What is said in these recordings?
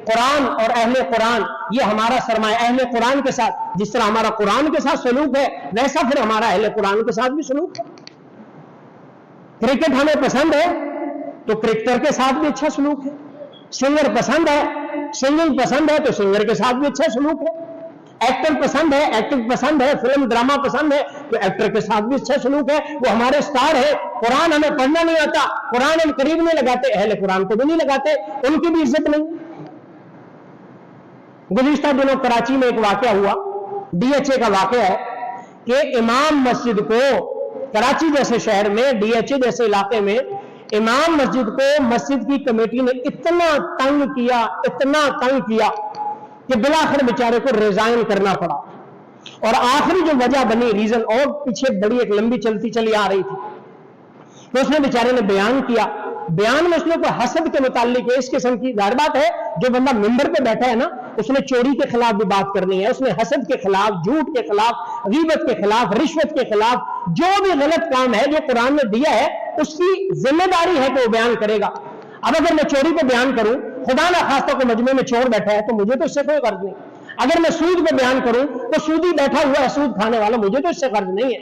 قرآن اور اہل قرآن یہ ہمارا سرمایہ، اہل قرآن کے ساتھ جس طرح ہمارا قرآن کے ساتھ سلوک ہے ویسا پھر ہمارا اہل قرآن کے ساتھ بھی سلوک ہے۔ کرکٹ ہمیں پسند ہے تو کرکٹر کے ساتھ بھی اچھا سلوک ہے، سنگر پسند ہے، سنگنگ پسند ہے تو سنگر کے ساتھ بھی اچھا سلوک ہے، ایکٹر پسند ہے، ایکٹنگ پسند ہے، فلم ڈرامہ پسند ہے تو ایکٹر کے ساتھ بھی اچھا سلوک ہے، وہ ہمارے سٹار ہے۔ قرآن ہمیں پڑھنا نہیں آتا، قرآن ہم قریب نہیں لگاتے، اہل قرآن کو بھی نہیں لگاتے، ان کی بھی عزت نہیں۔ گزشتہ دنوں کراچی میں ایک واقعہ ہوا، ڈی ایچ اے کا واقعہ ہے کہ امام مسجد کو کراچی جیسے شہر میں ڈی ایچ اے جیسے علاقے میں امام مسجد کو مسجد کی کمیٹی نے اتنا تنگ کیا کہ بالآخر بیچارے کو ریزائن کرنا پڑا، اور آخری جو وجہ بنی ریزن اور پیچھے بڑی ایک لمبی چلتی چلی آ رہی تھی، تو اس نے بیچارے نے بیان کیا، بیان میں اس نے کوئی حسد کے متعلق اس قسم کی، ظاہر بات ہے جو بندہ ممبر پہ بیٹھا ہے نا اس نے چوری کے خلاف بھی بات کرنی ہے، اس نے حسد کے خلاف، جھوٹ کے خلاف، غیبت کے خلاف، رشوت کے خلاف، جو بھی غلط کام ہے جو قرآن نے دیا ہے اس کی ذمہ داری ہے کہ وہ بیان کرے گا۔ اب اگر میں چوری پہ بیان کروں، خدا نہ خواستہ کوئی مجمع میں چور بیٹھا ہے تو مجھے تو اس سے کوئی غرض نہیں، اگر میں سود پہ بیان کروں تو سودی بیٹھا ہوا ہے سود کھانے والا، مجھے تو اس سے غرض نہیں ہے،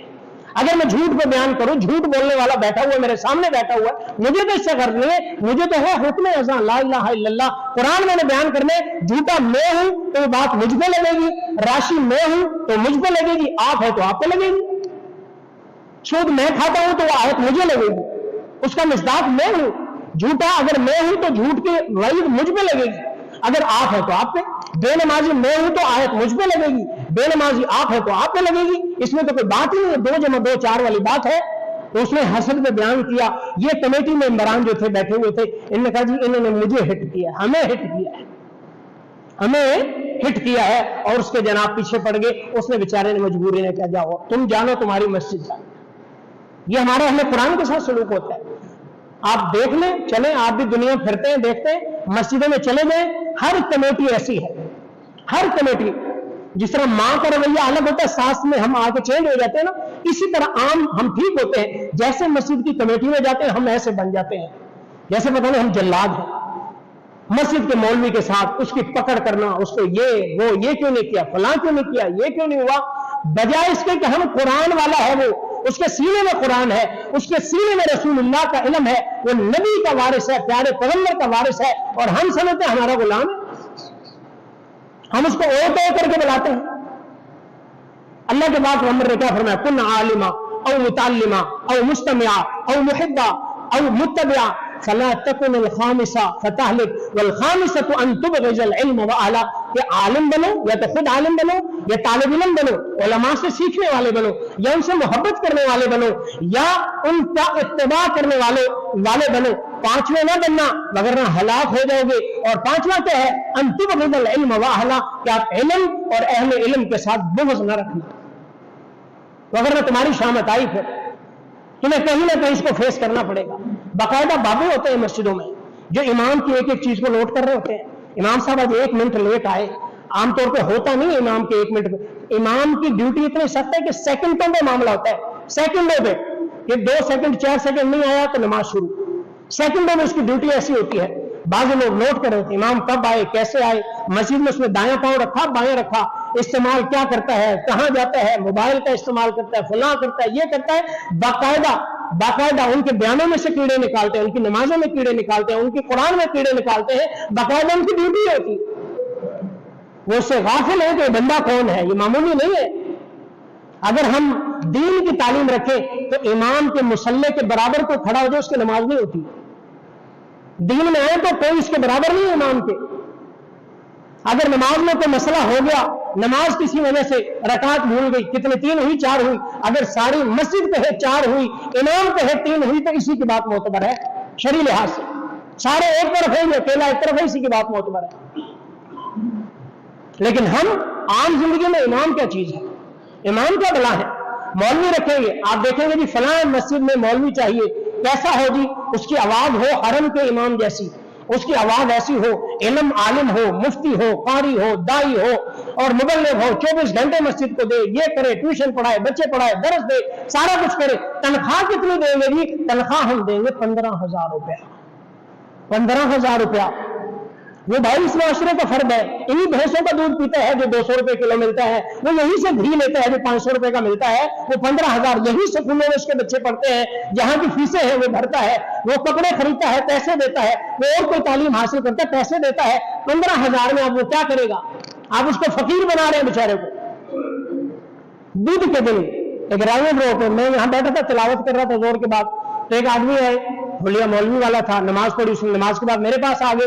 اگر میں جھوٹ پہ بیان کروں، جھوٹ بولنے والا بیٹھا ہوا ہے میرے سامنے بیٹھا ہوا ہے، مجھے تو اس سے غرض نہیں ہے، مجھے تو ہے حکم اذان لا الہ الا اللہ، قرآن میں نے بیان کرنے، جھوٹا میں ہوں تو بات مجھ پہ لگے گی، راشی میں ہوں تو مجھ پہ لگے گی، آپ ہے تو آپ پہ لگے گی، سود میں کھاتا ہوں تو وہ آیت مجھے لگے گی، اس کا مصداق میں ہوں، جھوٹا اگر میں ہوں تو جھوٹ کی وعید مجھ پہ لگے گی، اگر آپ ہے تو آپ پہ، بے نمازی میں ہوں تو آیت مجھ پہ لگے گی، بے نمازی آپ ہے تو آپ پہ لگے گی، اس میں تو کوئی بات ہی نہیں ہے، 2 × 2 = 4 والی بات ہے۔ تو اس نے حسد میں بیان کیا، یہ کمیٹی میں ممبران جو تھے بیٹھے ہوئے تھے، انہوں نے کہا جی انہوں نے مجھے ہٹ کیا، ہمیں ہٹ کیا ہے، ہمیں ہٹ کیا ہے، اور اس کے جناب پیچھے پڑ گئے، اس نے بیچارے نے مجبوری نے کہا جاؤ تم جانو تمہاری مسجد جانو۔ یہ ہمارے اہل قرآن کے ساتھ سلوک ہوتا ہے، آپ دیکھ لیں، چلیں، آپ بھی دنیا پھرتے ہیں دیکھتے ہیں، مسجدوں میں چلے جائیں، ہر کمیٹی ایسی ہے، ہر کمیٹی جس طرح ماں کا رویہ الگ ہوتا ہے، ساس میں ہم آ کے چینج ہو جاتے ہیں نا، اسی طرح عام ہم ٹھیک ہوتے ہیں، جیسے مسجد کی کمیٹی میں جاتے ہیں ہم ایسے بن جاتے ہیں جیسے پتہ نہیں ہم جلاد ہیں، مسجد کے مولوی کے ساتھ اس کی پکڑ کرنا، اس کو یہ وہ یہ کیوں نہیں کیا، فلاں کیوں نہیں کیا، یہ کیوں نہیں ہوا، بجائے اس کے کہ ہم قرآن والا ہے، وہ اس کے سینے میں قرآن ہے، اس کے سینے میں رسول اللہ کا علم ہے، وہ نبی کا وارث ہے، پیارے پیغمبر کا وارث ہے، اور ہم سمجھتے ہیں ہمارا غلام ہے، ہم اس کو او تو کر کے بلاتے ہیں۔ اللہ کے پاک پیغمبر نے کیا فرمایا، کن عالما او متعلما او مستمعا او محبا او متبعا فلا تکن الخامسہ فتہلک والخامسۃ ان تبغض العلم واہلہ، کہ عالم بنو یا تو خود عالم بنو یا طالب علم بنو، علماء سے سیکھنے والے بنو یا ان سے محبت کرنے والے بنو یا ان کا اتباع کرنے والے بنو، پانچویں نہ بننا وگرنہ ہلاک ہو جاؤ گے۔ اور پانچواں کیا ہے، ان تبغض العلم واہلہ، کہ آپ علم اور اہل علم کے ساتھ بغض نہ رکھنا، وگرنہ تمہاری شامت آئی، پھر تمہیں کہیں نہ کہیں اس کو فیس کرنا پڑے گا۔ باقاعدہ بابے ہوتے ہیں مسجدوں میں جو امام کی ایک ایک چیز کو نوٹ کر رہے ہوتے ہیں، امام صاحب آج 1 منٹ لیٹ آئے، عام طور پہ ہوتا نہیں امام کے 1 منٹ پہ، امام کی ڈیوٹی اتنی سخت ہے کہ سیکنڈوں میں معاملہ ہوتا ہے، سیکنڈوں پہ، کہ 2 سیکنڈ 4 سیکنڈ نہیں آیا تو نماز شروع، سیکنڈوں میں اس کی ڈیوٹی ایسی ہوتی ہے۔ بعض لوگ نوٹ کر رہے تھے امام کب آئے، کیسے آئے، مسجد میں اس نے دایاں پاؤں رکھا بایاں رکھا، استعمال کیا کرتا ہے، کہاں جاتا ہے، موبائل کا استعمال کرتا ہے، فلاں کرتا ہے، یہ کرتا ہے، باقاعدہ ان کے بیانوں میں سے کیڑے نکالتے ہیں، ان کی نمازوں میں کیڑے نکالتے ہیں، ان کی قرآن میں کیڑے نکالتے ہیں، باقاعدہ ان کی ڈیوٹی ہوتی، وہ اس سے غافل ہے کہ یہ بندہ کون ہے، یہ معمولی نہیں ہے۔ اگر ہم دین کی تعلیم رکھیں تو امام کے مصلی کے برابر کو کھڑا ہو جائے اس کی نماز نہیں ہوتی، دین میں آئے تو کوئی اس کے برابر نہیں ہے امام کے۔ اگر نماز میں کوئی مسئلہ ہو گیا، نماز کسی وجہ سے رکعت بھول گئی، کتنے 3 ہوئی 4 ہوئی، اگر ساری مسجد کہے 4 ہوئی، امام کہے 3 ہوئی تو اسی کی بات معتبر ہے شرعی لحاظ سے، سارے ایک طرف ہیں، اکیلا ایک طرف ہے، اسی کی بات معتبر ہے۔ لیکن ہم عام زندگی میں امام کیا چیز ہے، امام کیا بلا ہے، مولوی رکھیں گے، آپ دیکھیں گے جی فلاں مسجد میں مولوی چاہیے، کیسا ہو جی، اس کی آواز ہو حرم کے امام جیسی، اس کی آواز ایسی ہو، علم عالم ہو، مفتی ہو، قاری ہو، دائی ہو اور مبلغ ہو، 24 گھنٹے مسجد کو دے، یہ کرے، ٹیوشن پڑھائے، بچے پڑھائے، درس دے، سارا کچھ کرے۔ تنخواہ کتنی دیں گے جی؟ تنخواہ ہم دیں گے 15,000 روپیہ، 15,000 روپیہ۔ वो भाई इस माशरे का फर्द है। इन्हीं भैंसों का दूध पीता है जो 200 रुपए किलो मिलता है, वो यहीं से घी लेता है जो 500 रुपए का मिलता है, वो 15,000 यही स्कूलों में उसके बच्चे पढ़ते हैं, जहां की फीसें हैं वो भरता है, वो कपड़े खरीदता है, पैसे देता है, वो और कोई तालीम हासिल करता है, पैसे देता है। 15,000 में अब वो क्या करेगा? आप उसको फकीर बना रहे हैं बेचारे को। दूध के दिन एक राइवेड रोड पे मैं यहां बैठा था, तिलावत कर रहा था जोर के बाद, तो एक आदमी है, हुलिया मौलवी वाला था, नमाज पढ़ी, उसने नमाज के बाद मेरे पास आ गए,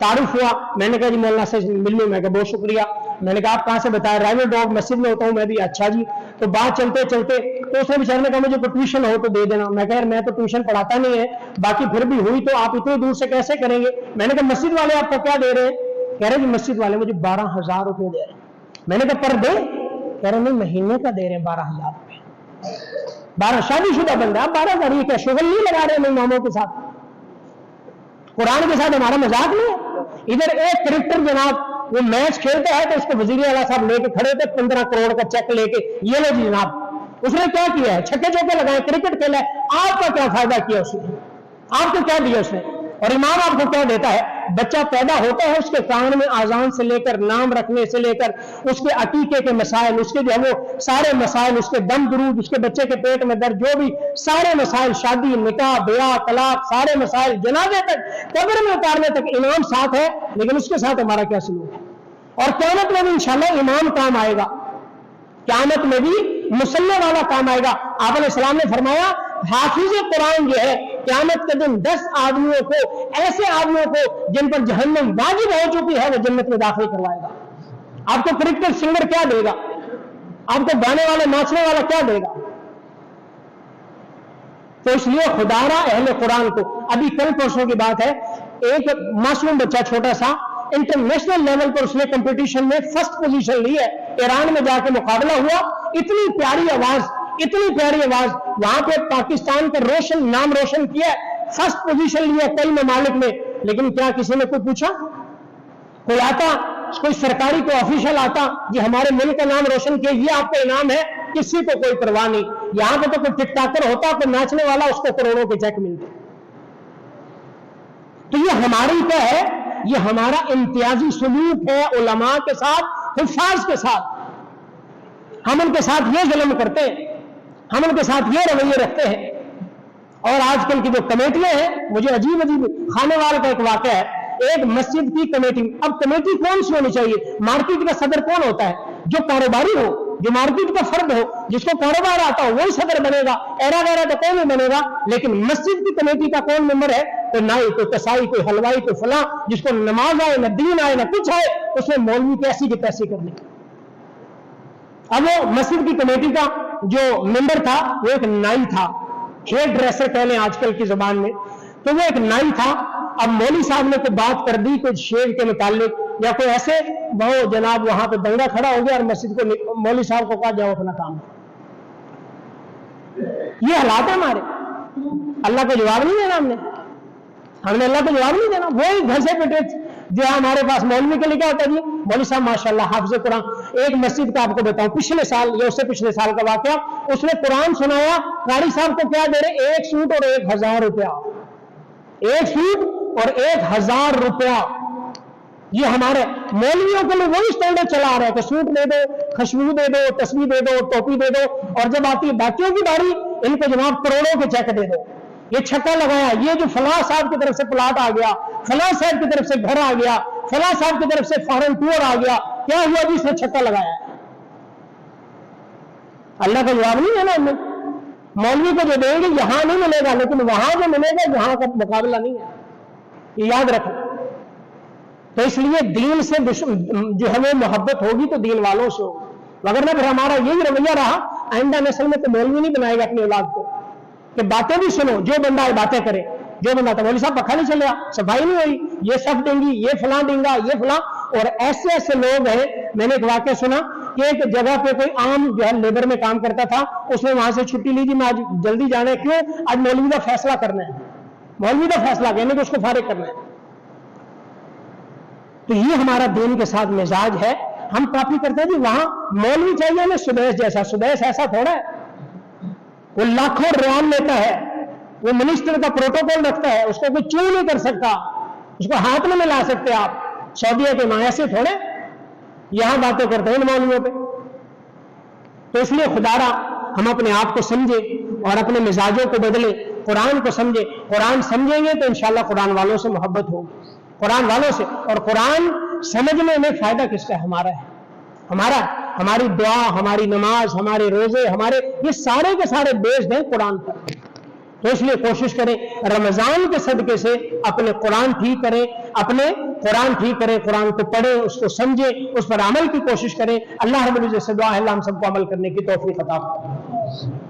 तारुफ हुआ। मैंने कहा जी मौलाना से मिलने, मैं कहा बहुत शुक्रिया। मैंने कहा आप कहां से बताया? राइवेड रोड मस्जिद में होता हूं मैं भी। अच्छा जी। तो बात चलते चलते तो उसने बेचारे ने कहा मुझे कोई ट्यूशन हो तो दे देना। मैं कहा मैं तो ट्यूशन पढ़ाता नहीं है, बाकी फिर भी हुई तो आप इतनी दूर से कैसे करेंगे? मैंने कहा मस्जिद वाले आपको क्या दे रहे हैं? कह रहे जी मस्जिद वाले मुझे 12,000 रुपए दे रहे हैं। मैंने कहा पर डे? कह रहे नहीं महीने का दे रहे हैं 12,000 रुपए। 12 शादीशुदा बंदा, 12,000 ये क्या शुगल नहीं लगा रहे हैं इमामों के साथ? कुरान के साथ हमारा मजाक नहीं है। इधर एक क्रिकेटर जनाब वो मैच खेलता है तो उसको वजीर आला साहब लेके खड़े थे 15 करोड़ का चेक लेके, ये लो जी जनाब। उसने क्या किया है? छक्के चौके लगाए, क्रिकेट खेला है। आपका क्या फायदा किया उसने? आपको क्या दिया उसने? और इमाम आपको क्या देता है? बच्चा पैदा होता है, उसके कान में आजान से लेकर नाम रखने से लेकर उसके अकीके के मसाइल, उसके जो है वो सारे मसाइल, उसके दम दुरूद, उसके बच्चे के पेट में दर्द, जो भी सारे मसाइल, शादी, निकाह, ब्याह, तलाक, सारे मसाइल, जनाजे तक, कब्र में उतारने तक इमाम साथ है। लेकिन उसके साथ हमारा क्या सलूक है? और क़यामत में भी इंशाअल्लाह इमाम काम आएगा, क़यामत में भी मुसल्ले वाला काम आएगा। आप अलैहिस्सलाम ने फरमाया हाफिज कुरान जो है क़यामत के दिन 10 आदमियों को, ऐसे आदमियों को जिन पर जहन्नम वाजिब हो चुकी है, वो जन्नत में दाखिल करवाएगा। आपको क्रिकेट सिंगर क्या देगा? आपको गाने वाले नाचने वाला क्या देगा? तो इसलिए खुदारा अहले कुरान को, अभी कल परसों की बात है, एक मासूम बच्चा छोटा सा इंटरनेशनल लेवल पर उसने कंपटीशन में फर्स्ट पोजीशन ली है। ईरान में जाके मुकाबला हुआ, इतनी प्यारी आवाज, इतनी प्यारी आवाज, वहां पे पाकिस्तान का रोशन नाम रोशन किया, फर्स्ट पोजीशन लिया कई ममालिक में। लेकिन क्या किसी ने कोई पूछा? कोई आता, कोई सरकारी कोई ऑफिशियल आता जी हमारे मुल्क का नाम रोशन किया, ये आपका इनाम है? किसी को कोई परवाह नहीं। यहां पे तो कोई टिकटाकर होता, कोई नाचने वाला, उसको करोड़ों के चेक मिलते। तो ये हमारी क्या है? ये हमारा इम्तियाजी सलूक है उलमा के साथ, हुफ्फाज के साथ। हम उनके साथ ये जुल्म करते हैं, हम उनके साथ ये रवैये रखते हैं। और आजकल की जो कमेटियां हैं, मुझे अजीब अजीब, खानेवाल का एक वाक़या है, एक मस्जिद की कमेटी। अब कमेटी कौन सी होनी चाहिए? मार्केट का सदर कौन होता है? जो कारोबारी हो, जो मार्केट का फर्द हो, जिसको कारोबार आता हो, वही सदर बनेगा। एरा गैरा तो कोई नहीं बनेगा। लेकिन मस्जिद की कमेटी का कौन मेंबर है? तो नाई, कोई कसाई, कोई हलवाई, कोई फला, जिसको नमाज आए, न दीन आए, न कुछ आए, उसने मौलवी कैसी की तैसी करनी। अब वो मस्जिद की कमेटी का जो मेंबर था वो एक नाई था, हेयर ड्रेसर कह लें आजकल की जुबान में, तो वो एक नाई था। अब मौली साहब ने कोई बात कर दी कोई शेर के मुतालिक या कोई ऐसे, वो जनाब वहां पे दंगा खड़ा हो गया और मस्जिद को, मौली साहब को कहा जाओ अपना काम। ये हालात है हमारे। अल्लाह को जवाब नहीं देना हमने अल्लाह को जवाब नहीं देना। वही घसे पिटे जो है हमारे पास मौलवी के लिए क्या होता है जी, मौलवी साहब माशाल्लाह हाफिज़ कुरान। एक मस्जिद का आपको बताऊं, पिछले साल या उससे पिछले साल का वाकया, उसने कुरान सुनाया, कारी साहब को क्या दे रहे? 1 सूट और 1,000 रुपया। 1 सूट और 1,000 रुपया। ये हमारे मौलवियों के लिए वही स्टैंडर्ड चला रहा है कि सूट दे दो, खुशबू दे दो, तस्वीर दे दो, टोपी दे दो, और जब आती है बाकियों की बारी, इनको जनाब करोड़ों के चेक दे दो। ये छक्का लगाया, ये जो फलां साहब की तरफ से प्लाट आ गया, फलां साहब की तरफ से घर आ गया, फलां साहब की तरफ से फॉरेन टूर आ गया, क्या हुआ जी? इसने छक्का लगाया। अल्लाह का जवाब नहीं है ना हमें। मौलवी को जो देंगे यहां नहीं मिलेगा, लेकिन वहां जो मिलेगा यहां का मुकाबला नहीं है, ये याद रखो। तो इसलिए दीन से जो हमें मोहब्बत होगी तो दीन वालों से होगी, वगरना फिर हमारा यही रवैया रहा, आइंदा नस्ल में तो मौलवी नहीं बनाएगा अपनी औलाद को कि बातें भी सुनो, जो बंदा है बातें करे, जो बंदा तो मौलवी साहब पखा नहीं चलेगा, सफाई नहीं हुई, ये सब देंगी, ये फलां देंगा, ये फलां। और ऐसे ऐसे लोग हैं, मैंने एक वाक्य सुना कि एक जगह पे कोई आम जो है लेबर में काम करता था, उसने वहां से छुट्टी ली, जी मैं आज जल्दी जाना है। क्यों? आज मौलवी का फैसला करना है, मौलवी का फैसला कहने को उसको फारिग करना है। तो ये हमारा दीन के साथ मिजाज है। हम कॉपी करते हैं जी, वहां मौलवी चाहिए हमें सुदैश जैसा। सुदैश ऐसा थोड़ा है, वो लाखों रियाल लेता है, वो मिनिस्टर का प्रोटोकॉल रखता है, उसको कोई चू नहीं कर सकता, उसको हाथ में मिला सकते आप। सऊदीया के माँ ऐसे थोड़े यहां बातें करते हैं मौलवियों पे। तो इसलिए खुदारा हम अपने आप को समझे और अपने मिजाजों को बदले, कुरान को समझे। कुरान समझेंगे तो इंशाल्लाह कुरान वालों से मोहब्बत होगी, कुरान वालों से। और कुरान समझने में फायदा किसका है? हमारा है, हमारी दुआ, हमारी नमाज, हमारे रोजे, हमारे ये सारे के सारे बेस्ड हैं कुरान पर। तो इसलिए कोशिश करें रमजान के सदके से अपने कुरान ठीक करें, कुरान को पढ़ें, उसको समझें, उस पर अमल की कोशिश करें। अल्लाह रब्बुल इज्जत से दुआ है अल्लाह हम सबको अमल करने की तौफीक अता फरमाए।